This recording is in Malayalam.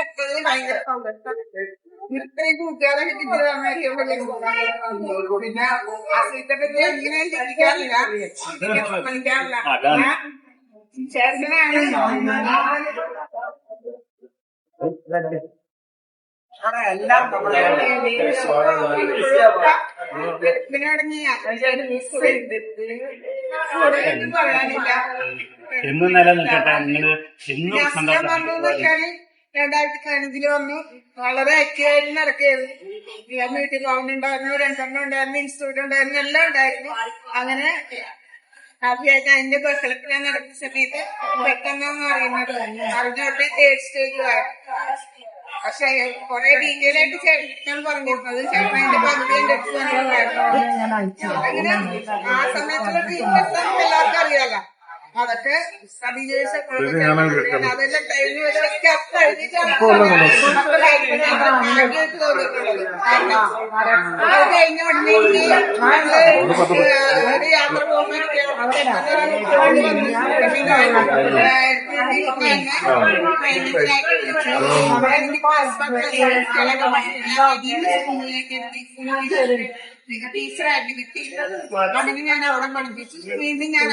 എപ്പോഴും ഭയങ്കര സന്തോഷം. ഇത്രയും കൂട്ടുകാരെ കിട്ടിയിട്ട് പിന്നെ അസീത്തെ പറ്റി എങ്ങനെ ചിന്തിക്കാറില്ല, മനസ്സിലാവില്ല. ചേട്ടനാണ് എല്ലാം പറയാനില്ല. എന്നും നിലനിൽക്കട്ടെ. നിങ്ങൾ പറഞ്ഞാല് 2015 വന്നു. വളരെ ഐക്യമായിട്ട് നടക്കുകയായിരുന്നു. വീട്ടിൽ ഗവൺമെന്റ് ഉണ്ടായിരുന്നു, രണ്ടെണ്ണം ഉണ്ടായിരുന്നു, ഇൻസ്റ്റിറ്റ്യൂട്ട് ഉണ്ടായിരുന്നു, എല്ലാം ഉണ്ടായിരുന്നു. അങ്ങനെ ഹാപ്പിയായിട്ട് അതിന്റെ ബസ്സിലൊക്കെ ഞാൻ നടക്കുന്ന സമയത്ത് പെട്ടെന്നാന്ന് അറിയുന്നത് അറിഞ്ഞോട്ട് 3rd സ്റ്റേജിലായിരുന്നു. പക്ഷെ കൊറേ ഡീറ്റെയിൽ ആയിട്ട് ചേട്ടൻ പറഞ്ഞിരുന്നത് ചേട്ടൻ അതിന്റെ പകുതി എന്റെ അടുത്ത് പറഞ്ഞിട്ടുണ്ടായിരുന്നു. അങ്ങനെ ആ സമയത്തുള്ള ട്രീറ്റ്മെന്റ് നമുക്ക് എല്ലാവർക്കും അറിയാലോ. അതൊക്കെ അതെല്ലാം കഴിഞ്ഞ് കഴിഞ്ഞിട്ടാണ് തോന്നിയിട്ടുള്ളത്. അത് കഴിഞ്ഞ ഉടനെ ഒരു യാത്ര പോകുമ്പോൾ ടീച്ചറായിട്ട് കിട്ടി. അങ്ങനെ ഞാൻ അവിടെ പഠിപ്പിച്ചു. വീണ്ടും ഞാൻ